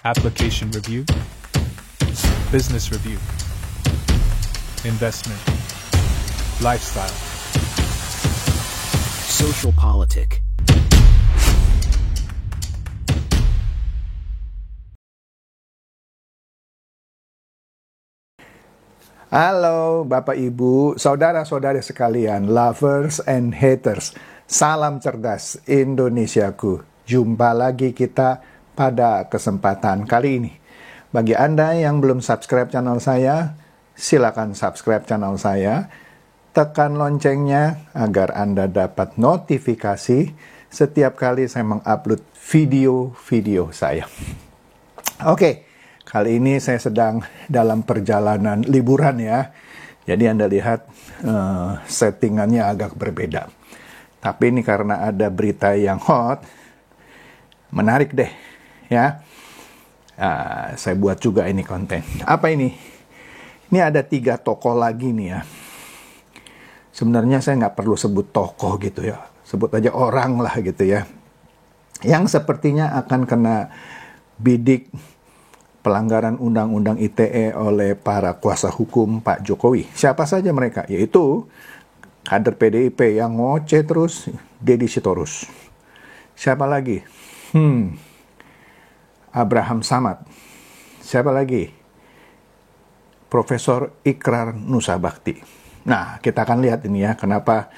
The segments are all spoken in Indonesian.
application review, business review, investment, lifestyle, social politic. Halo Bapak Ibu, saudara-saudari sekalian, lovers and haters. Salam cerdas Indonesiaku. Jumpa lagi kita pada kesempatan kali ini. Bagi Anda yang belum subscribe channel saya, silakan subscribe channel saya. Tekan loncengnya agar Anda dapat notifikasi setiap kali saya mengupload video-video saya. Oke. Kali ini saya sedang dalam perjalanan liburan ya. Jadi Anda lihat settingannya agak berbeda. Tapi ini karena ada berita yang hot, menarik deh ya. Saya buat juga ini konten. Apa ini? Ini ada 3 tokoh lagi nih ya. Sebenarnya saya nggak perlu sebut tokoh gitu ya. Sebut aja orang lah gitu ya. Yang sepertinya akan kena bidik pelanggaran Undang-Undang ITE oleh para kuasa hukum Pak Jokowi. Siapa saja mereka? Yaitu kader PDIP yang ngoceh terus, Deddy Sitorus. Siapa lagi? Abraham Samad. Siapa lagi? Profesor Ikrar Nusa Bakti. Nah, kita akan lihat ini ya, kenapa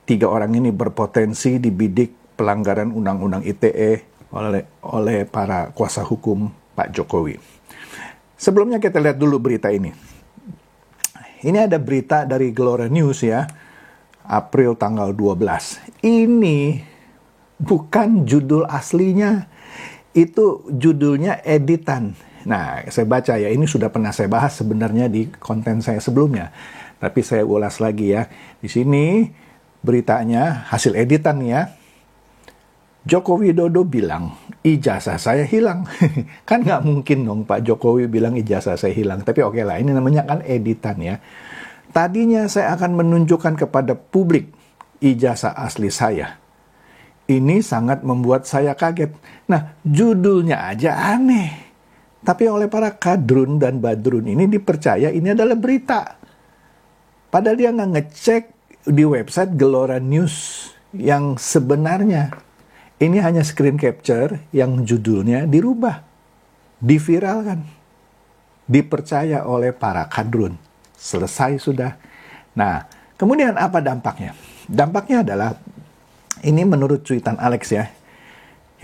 3 orang ini berpotensi dibidik pelanggaran Undang-Undang ITE oleh para kuasa hukum Pak Jokowi. Sebelumnya kita lihat dulu berita ini. Ini ada berita dari Glora News ya, April tanggal 12. Ini bukan judul aslinya, itu judulnya editan. Nah, saya baca ya, ini sudah pernah saya bahas sebenarnya di konten saya sebelumnya. Tapi saya ulas lagi ya. Di sini beritanya hasil editan ya. Joko Widodo bilang, ijazah saya hilang. Kan nggak mungkin dong Pak Jokowi bilang ijazah saya hilang. Tapi oke lah, ini namanya kan editan ya. Tadinya saya akan menunjukkan kepada publik ijazah asli saya. Ini sangat membuat saya kaget. Nah, judulnya aja aneh. Tapi oleh para kadrun dan badrun ini dipercaya ini adalah berita. Padahal dia nggak ngecek di website Glora News yang sebenarnya. Ini hanya screen capture yang judulnya dirubah, diviralkan, dipercaya oleh para kadrun. Selesai sudah. Nah, kemudian apa dampaknya? Dampaknya adalah, ini menurut cuitan Alex ya,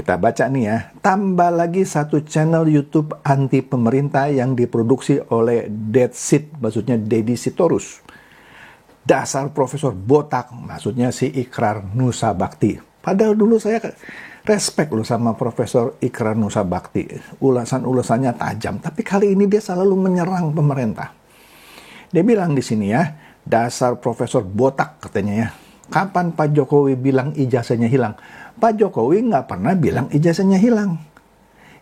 kita baca nih ya, tambah lagi 1 channel YouTube anti pemerintah yang diproduksi oleh Deadseed, maksudnya Deddy Sitorus. Dasar Profesor Botak, maksudnya si Ikrar Nusa Bakti. Padahal dulu saya respect loh sama Profesor Ikrar Nusa Bakti. Ulasan-ulasannya tajam. Tapi kali ini dia selalu menyerang pemerintah. Dia bilang di sini ya, dasar Profesor Botak katanya ya. Kapan Pak Jokowi bilang ijazahnya hilang? Pak Jokowi nggak pernah bilang ijazahnya hilang.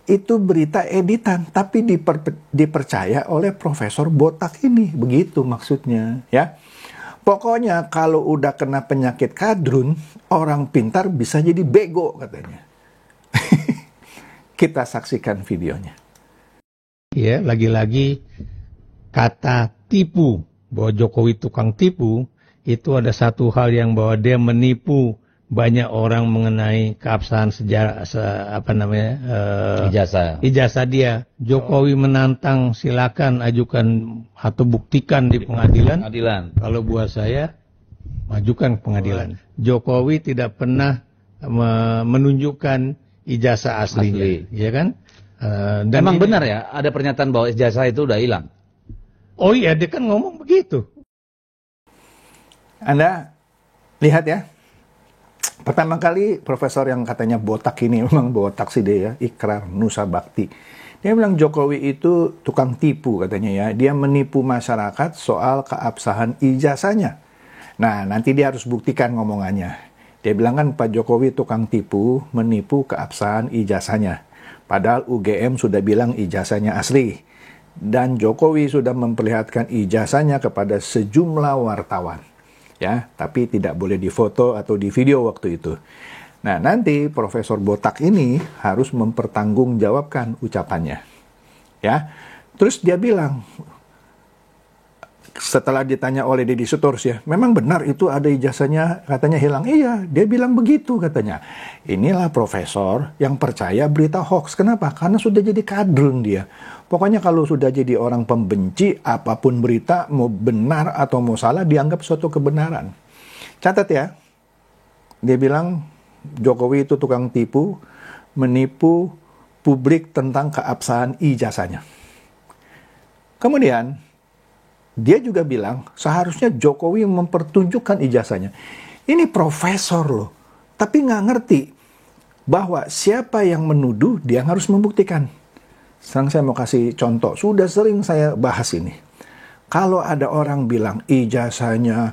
Itu berita editan, tapi dipercaya oleh Profesor Botak ini. Begitu maksudnya ya. Pokoknya kalau udah kena penyakit kadrun, orang pintar bisa jadi bego katanya. Kita saksikan videonya. Ya, lagi-lagi kata tipu, bahwa Jokowi tukang tipu, itu ada satu hal yang bahwa dia menipu banyak orang mengenai keabsahan sejarah ijazah dia. Jokowi menantang, silakan ajukan atau buktikan di pengadilan. Kalau buat saya majukan ke pengadilan. Jokowi tidak pernah menunjukkan ijazah aslinya, ya kan? Dan emang benar ya, ada pernyataan bahwa ijazah itu udah hilang. Oh iya, dia kan ngomong begitu. Anda lihat ya. Pertama kali profesor yang katanya botak ini, memang botak sih dia ya, Ikrar Nusa Bakti. Dia bilang Jokowi itu tukang tipu katanya ya. Dia menipu masyarakat soal keabsahan ijazahnya. Nah, nanti dia harus buktikan ngomongannya. Dia bilang kan Pak Jokowi tukang tipu, menipu keabsahan ijazahnya. Padahal UGM sudah bilang ijazahnya asli. Dan Jokowi sudah memperlihatkan ijazahnya kepada sejumlah wartawan. Ya, tapi tidak boleh difoto atau di video waktu itu. Nah, nanti Profesor Botak ini harus mempertanggungjawabkan ucapannya. Ya. Terus dia bilang, setelah ditanya oleh Deddy Sitorus ya, memang benar itu ada ijazahnya katanya hilang. Iya, dia bilang begitu katanya. Inilah profesor yang percaya berita hoax. Kenapa? Karena sudah jadi kadrun dia. Pokoknya kalau sudah jadi orang pembenci, apapun berita, mau benar atau mau salah, dianggap suatu kebenaran. Catat ya, dia bilang Jokowi itu tukang tipu, menipu publik tentang keabsahan ijazahnya. Kemudian, dia juga bilang seharusnya Jokowi mempertunjukkan ijazahnya. Ini profesor loh, tapi nggak ngerti bahwa siapa yang menuduh dia harus membuktikan. Sekarang saya mau kasih contoh, sudah sering saya bahas ini. Kalau ada orang bilang ijazahnya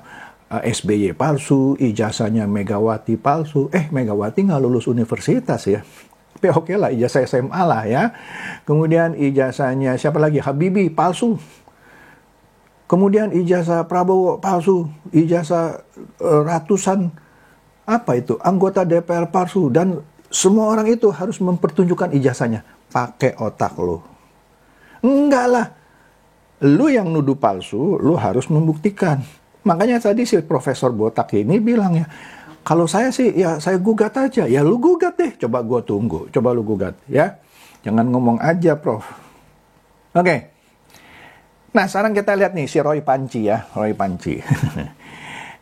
SBY palsu, ijazahnya Megawati palsu, Megawati nggak lulus universitas ya. Tapi oke lah, ijazah SMA lah ya. Kemudian ijazahnya siapa lagi? Habibie palsu. Kemudian ijazah Prabowo palsu, ijazah ratusan anggota DPR palsu, dan semua orang itu harus mempertunjukkan ijazahnya. Pakai otak lo. Enggak lah. Lu yang nuduh palsu, lu harus membuktikan. Makanya tadi si Profesor Botak ini bilang ya, kalau saya sih ya saya gugat aja. Ya lu gugat deh, coba gua tunggu. Coba lu gugat ya. Jangan ngomong aja, Prof. Oke. Nah, sekarang kita lihat nih si Roy Panci ya, Roy Panci.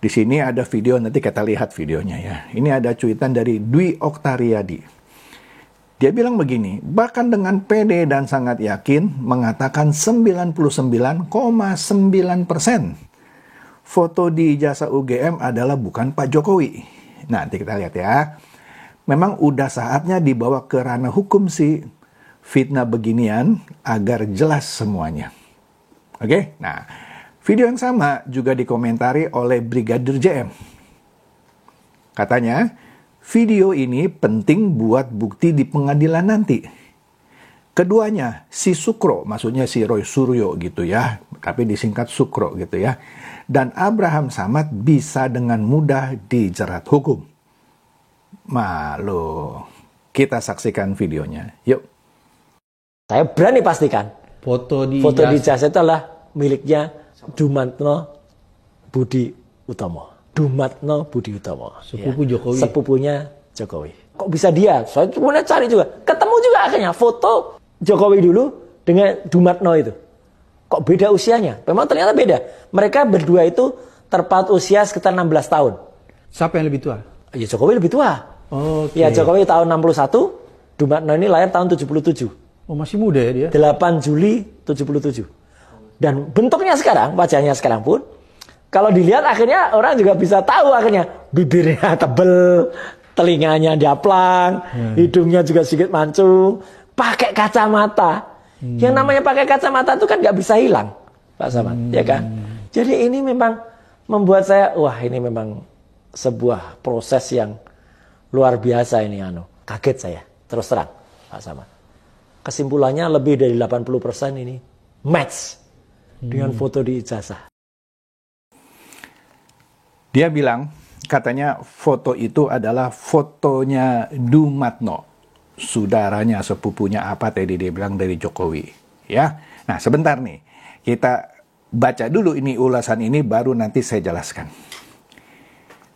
Di sini ada video, nanti kita lihat videonya ya. Ini ada cuitan dari Dwi Oktariadi. Dia bilang begini, bahkan dengan pede dan sangat yakin mengatakan 99,9% foto di ijazah UGM adalah bukan Pak Jokowi. Nah, nanti kita lihat ya. Memang udah saatnya dibawa ke ranah hukum sih fitnah beginian agar jelas semuanya. Oke, nah video yang sama juga dikomentari oleh Brigadir JM. Katanya, video ini penting buat bukti di pengadilan nanti. Keduanya, si Sukro, maksudnya si Roy Suryo gitu ya, tapi disingkat Sukro gitu ya, dan Abraham Samad bisa dengan mudah dijerat hukum. Malu, kita saksikan videonya, yuk. Saya berani pastikan. Foto di ijazah itu adalah miliknya Dumatno Budi Utomo. Dumatno Budi Utomo. Sepupu Jokowi. Sepupunya Jokowi. Kok bisa dia? Saya cuma cari juga. Ketemu juga akhirnya foto Jokowi dulu dengan Dumatno itu. Kok beda usianya? Memang ternyata beda. Mereka berdua itu terpaut usia sekitar 16 tahun. Siapa yang lebih tua? Ya Jokowi lebih tua. Okay. Ya Jokowi tahun 61, Dumatno ini lahir tahun 77. Oh, masih muda ya dia? 8 Juli 77. Dan bentuknya sekarang, wajahnya sekarang pun, kalau dilihat akhirnya orang juga bisa tahu akhirnya. Bibirnya tebel, telinganya diaplang, hidungnya juga sedikit mancung, pakai kacamata. Yang namanya pakai kacamata itu kan nggak bisa hilang, Pak Samad, ya kan? Jadi ini memang membuat saya, wah ini memang sebuah proses yang luar biasa ini, kaget saya, terus terang, Pak Samad. Kesimpulannya lebih dari 80% ini match dengan foto di ijazah. Dia bilang, katanya foto itu adalah fotonya Dumatno, saudaranya, sepupunya apa tadi dia bilang dari Jokowi. Ya, nah sebentar nih, kita baca dulu ini ulasan ini baru nanti saya jelaskan.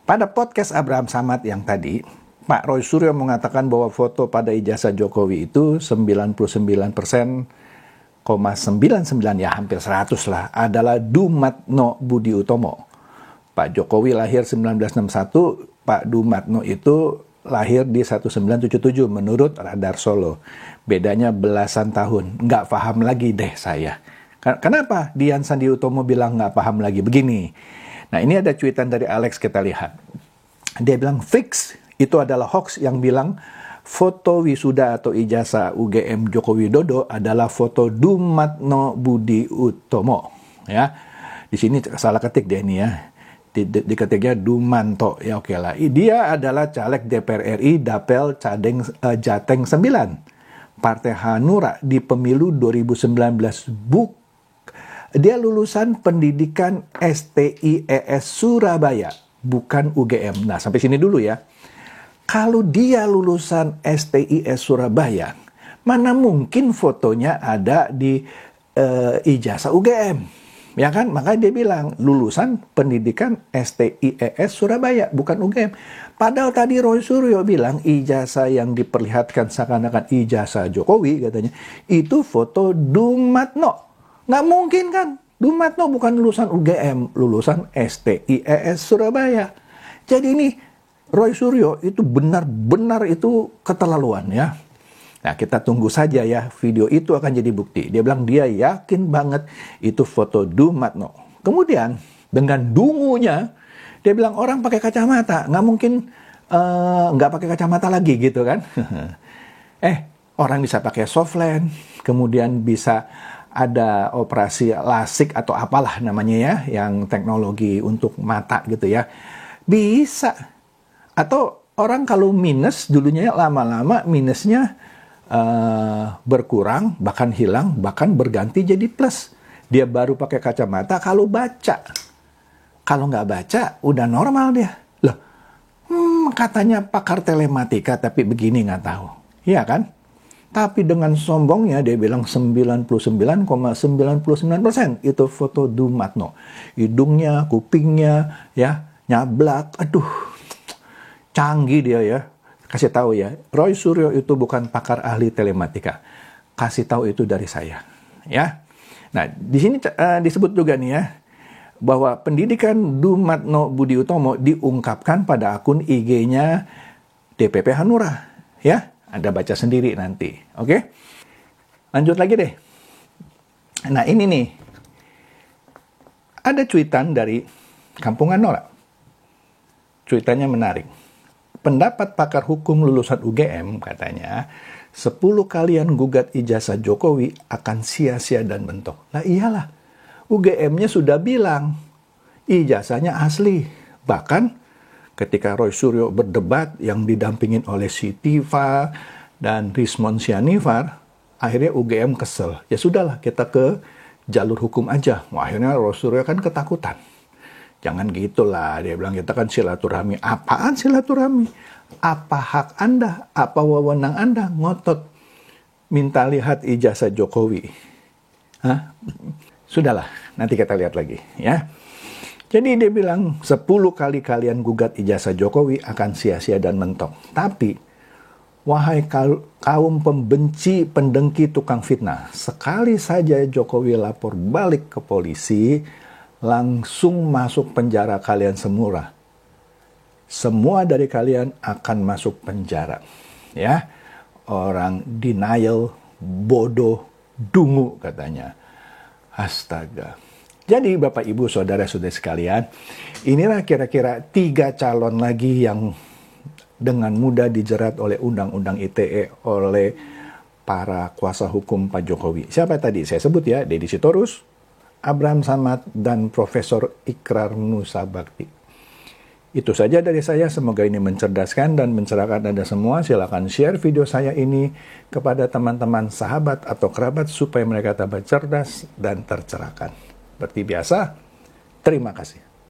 Pada podcast Abraham Samad yang tadi, Pak Roy Suryo mengatakan bahwa foto pada ijazah Jokowi itu 99,99 ya hampir 100 lah adalah Dumatno Budi Utomo. Pak Jokowi lahir 1961, Pak Dumatno itu lahir di 1977 menurut Radar Solo. Bedanya belasan tahun. Nggak paham lagi deh saya. Kenapa Dian Sandi Utomo bilang nggak paham lagi? Begini. Nah ini ada cuitan dari Alex, kita lihat. Dia bilang fix. Itu adalah hoax yang bilang foto wisuda atau ijazah UGM Joko Widodo adalah foto Dumatno Budi Utomo. Ya, di sini salah ketik deh ini ya. Diketiknya Dumanto. Ya oke lah. Dia adalah caleg DPR RI Dapil Jateng 9. Partai Hanura di pemilu 2019. Dia lulusan pendidikan STIES Surabaya, bukan UGM. Nah, sampai sini dulu ya. Kalau dia lulusan STIS Surabaya, mana mungkin fotonya ada di ijazah UGM. Ya kan? Makanya dia bilang lulusan pendidikan STIES Surabaya, bukan UGM. Padahal tadi Roy Suryo bilang ijazah yang diperlihatkan seakan-akan ijazah Jokowi katanya, itu foto Dumatno. Nggak mungkin kan? Dumatno bukan lulusan UGM, lulusan STIES Surabaya. Jadi ini Roy Suryo itu benar-benar itu keterlaluan ya. Nah, kita tunggu saja ya, video itu akan jadi bukti. Dia bilang dia yakin banget itu foto Dumatno. Kemudian, dengan dungunya, dia bilang orang pakai kacamata. Nggak mungkin nggak pakai kacamata lagi gitu kan. Orang bisa pakai softland, kemudian bisa ada operasi lasik atau apalah namanya ya, yang teknologi untuk mata gitu ya. Bisa. Atau orang kalau minus, dulunya lama-lama minusnya berkurang, bahkan hilang, bahkan berganti jadi plus. Dia baru pakai kacamata kalau baca. Kalau nggak baca, udah normal dia. Loh, katanya pakar telematika, tapi begini nggak tahu. Iya kan? Tapi dengan sombongnya, dia bilang 99,99% itu foto Dumatno. Hidungnya, kupingnya, ya, nyablak. Aduh, canggih dia ya. Kasih tahu ya, Roy Suryo itu bukan pakar ahli telematika. Kasih tahu itu dari saya, ya. Nah, di sini disebut juga nih ya, bahwa pendidikan Dumatno Budi Utomo diungkapkan pada akun IG-nya DPP Hanura, ya. Anda baca sendiri nanti, oke? Lanjut lagi deh. Nah, ini nih, ada cuitan dari Kampungan Nora. Cuitannya menarik. Pendapat pakar hukum lulusan UGM katanya, 10 kalian gugat ijazah Jokowi akan sia-sia dan mentok. Nah iyalah, UGM-nya sudah bilang ijazahnya asli. Bahkan ketika Roy Suryo berdebat yang didampingin oleh Sitiva dan Rismon Sianifar, akhirnya UGM kesel. Ya sudahlah, kita ke jalur hukum aja. Wah, akhirnya Roy Suryo kan ketakutan. Jangan gitulah, dia bilang kita kan silaturahmi. Apaan silaturahmi? Apa hak Anda? Apa wewenang Anda ngotot minta lihat ijazah Jokowi? Hah? Sudahlah, nanti kita lihat lagi ya. Jadi dia bilang 10 kali kalian gugat ijazah Jokowi akan sia-sia dan mentok. Tapi, wahai kaum pembenci, pendengki, tukang fitnah, sekali saja Jokowi lapor balik ke polisi, langsung masuk penjara kalian semua. Semua dari kalian akan masuk penjara. Ya, orang denial, bodoh, dungu katanya. Astaga. Jadi Bapak Ibu Saudara-saudari sekalian, inilah kira-kira 3 calon lagi yang dengan mudah dijerat oleh Undang-Undang ITE oleh para kuasa hukum Pak Jokowi. Siapa tadi? Saya sebut ya, Deddy Sitorus, Abraham Samad, dan Profesor Ikrar Nusa Bakti. Itu saja dari saya, semoga ini mencerdaskan dan mencerahkan Anda semua. Silakan share video saya ini kepada teman-teman, sahabat, atau kerabat supaya mereka tambah cerdas dan tercerahkan. Seperti biasa, terima kasih.